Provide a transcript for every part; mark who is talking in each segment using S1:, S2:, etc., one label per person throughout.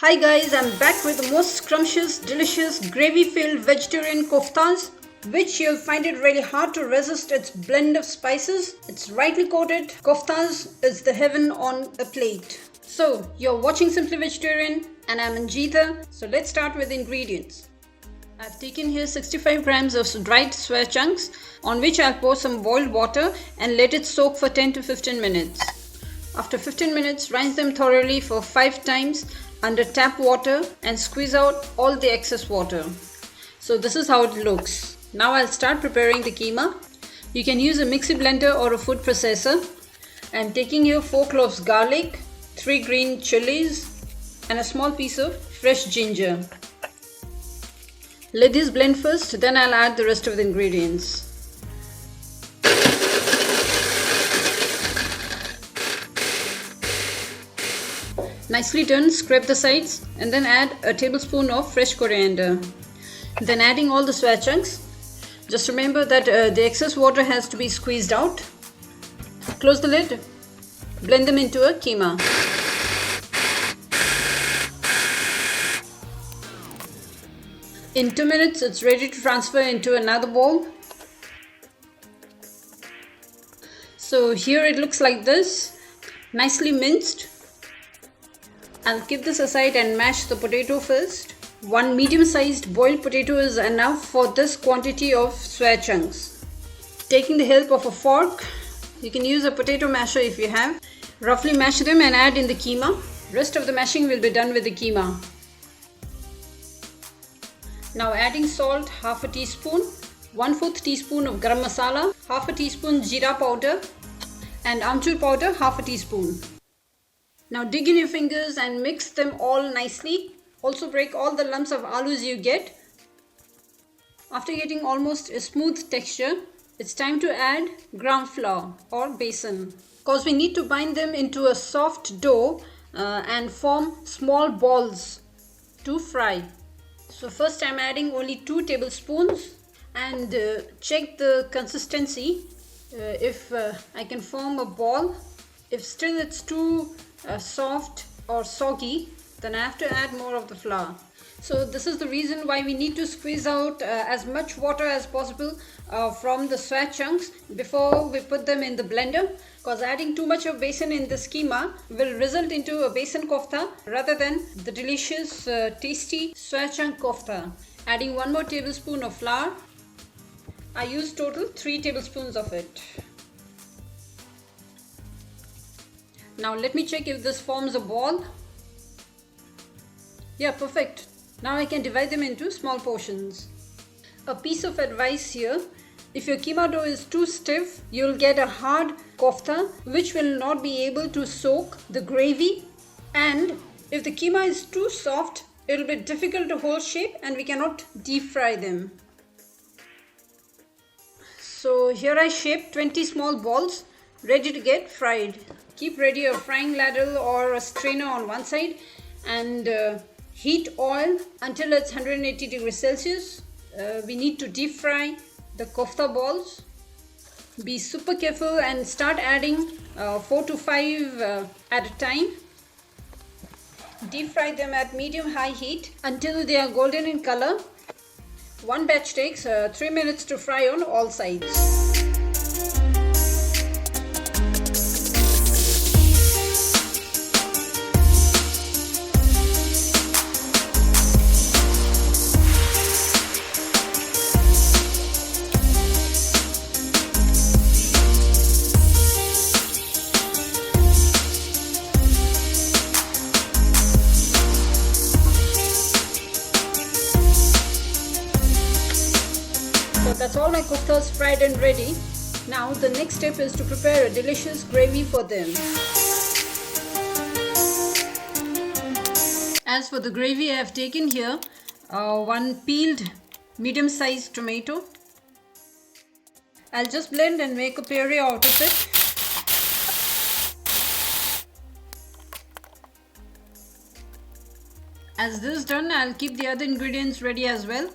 S1: Hi guys, I'm back with the most scrumptious, delicious, gravy-filled vegetarian koftas, which you'll find it really hard to resist its blend of spices. It's rightly coated. Koftas is the heaven on a plate. So, you're watching Simply Vegetarian and I'm Jeera. So let's start with the ingredients. I've taken here 65 grams of dried soya chunks, on which I'll pour some boiled water and let it soak for 10 to 15 minutes. After 15 minutes, rinse them thoroughly for 5 times under tap water and squeeze out all the excess water. So this is how it looks. Now I'll start preparing the keema. You can use a mixie blender or a food processor. I'm taking here 4 cloves garlic, 3 green chilies and a small piece of fresh ginger. Let this blend first, then I'll add the rest of the ingredients. Nicely done, scrape the sides and then add a tablespoon of fresh coriander. Then adding all the soya chunks. Just remember that the excess water has to be squeezed out. Close the lid. Blend them into a keema. In 2 minutes, it's ready to transfer into another bowl. So here it looks like this, nicely minced. I'll keep this aside and mash the potato first. 1 medium-sized boiled potato is enough for this quantity of soya chunks. Taking the help of a fork, you can use a potato masher if you have. Roughly mash them and add in the keema. Rest of the mashing will be done with the keema. Now adding salt, half a teaspoon, 1/4 teaspoon of Garam Masala, half a teaspoon Jeera Powder and Aamchur powder, half a teaspoon. Now dig in your fingers and mix them all nicely. Also break all the lumps of alus you get. After getting almost a smooth texture, it's time to add ground flour or besan, because we need to bind them into a soft dough and form small balls to fry. So first I'm adding only 2 tablespoons and check the consistency if I can form a ball. If still it's too soft or soggy, then I have to add more of the flour. So this is the reason why we need to squeeze out as much water as possible from the soya chunks before we put them in the blender, because adding too much of besan in the keema will result into a besan kofta rather than the delicious tasty soya chunk kofta. Adding 1 more tablespoon of flour. I used total 3 tablespoons of it. Now let me check if this forms a ball. Yeah, perfect. Now I can divide them into small portions. A piece of advice here: if your keema dough is too stiff, you'll get a hard kofta which will not be able to soak the gravy, and if the keema is too soft, it'll be difficult to hold shape and we cannot deep fry them. So here I shaped 20 small balls ready to get fried. Keep ready a frying ladle or a strainer on one side and heat oil until it's 180 degrees Celsius. We need to deep fry the kofta balls. Be super careful and start adding 4 to 5 at a time. Deep fry them at medium-high heat until they are golden in color. One batch takes 3 minutes to fry on all sides. So that's all my koftas fried and ready. Now the next step is to prepare a delicious gravy for them. As for the gravy, I have taken here 1 peeled medium-sized tomato. I'll just blend and make a puree out of it. As this is done, I'll keep the other ingredients ready as well.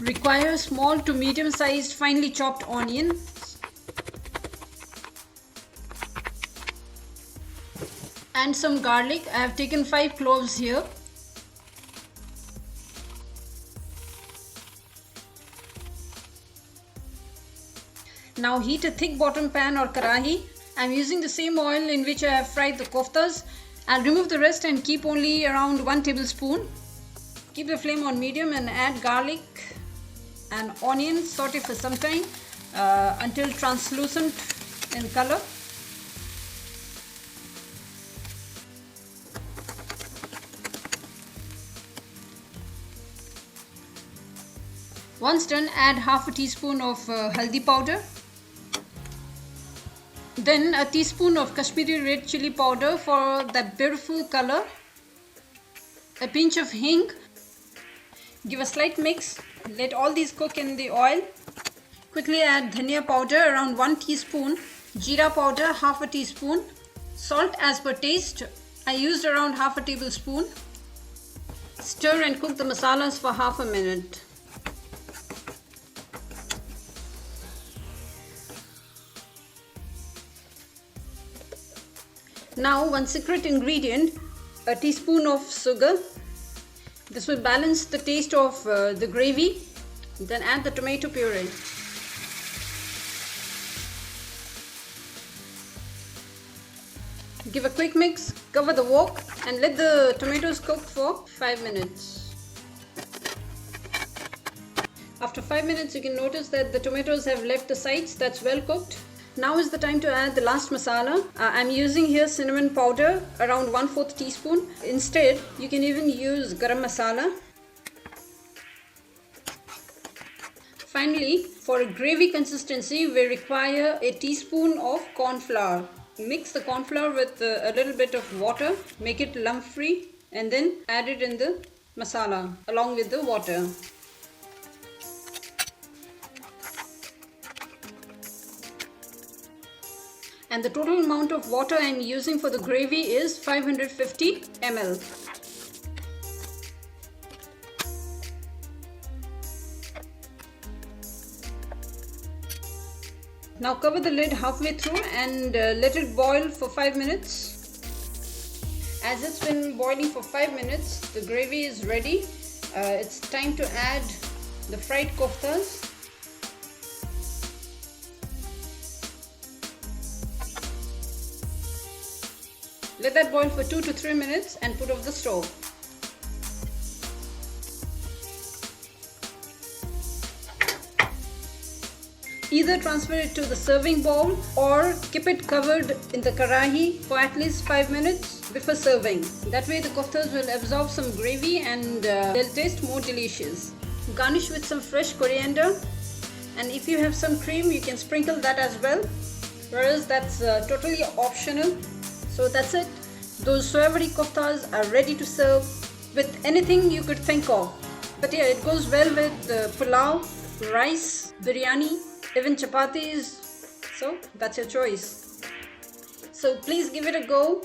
S1: Require small to medium sized finely chopped onion. and some garlic. I have taken 5 cloves here. Now heat a thick bottom pan or karahi. I am using the same oil in which I have fried the koftas. I'll remove the rest and keep only around 1 tablespoon. Keep the flame on medium and add garlic and onion. Saute for some time until translucent in color. Once done, add half a teaspoon of haldi powder. Then a teaspoon of Kashmiri red chili powder for that beautiful color. A pinch of hing. Give a slight mix. Let all these cook in the oil. Quickly add dhania powder around 1 teaspoon. Jeera powder half a teaspoon. Salt as per taste. I used around half a tablespoon. Stir and cook the masalas for half a minute. Now one secret ingredient, a teaspoon of sugar. This will balance the taste of the gravy. Then add the tomato puree. Give a quick mix, cover the wok and let the tomatoes cook for 5 minutes. After 5 minutes you can notice that the tomatoes have left the sides. That's well cooked. Now is the time to add the last masala. I'm using here cinnamon powder around 1/4 teaspoon. Instead, you can even use garam masala. Finally, for a gravy consistency, we require a teaspoon of corn flour. Mix the corn flour with a little bit of water, make it lump free, and then add it in the masala along with the water. And the total amount of water I am using for the gravy is 550 ml. Now cover the lid halfway through and let it boil for 5 minutes. As it's been boiling for 5 minutes, the gravy is ready. It's time to add the fried koftas. Let that boil for 2 to 3 minutes and put off the stove. Either transfer it to the serving bowl or keep it covered in the karahi for at least 5 minutes before serving. That way the koftas will absorb some gravy and they'll taste more delicious. Garnish with some fresh coriander, and if you have some cream you can sprinkle that as well, whereas that's totally optional. So that's it. Those Soya Wadi koftas are ready to serve with anything you could think of. But yeah, it goes well with pulau, rice, biryani, even chapatis. So that's your choice. So please give it a go.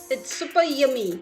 S1: It's super yummy.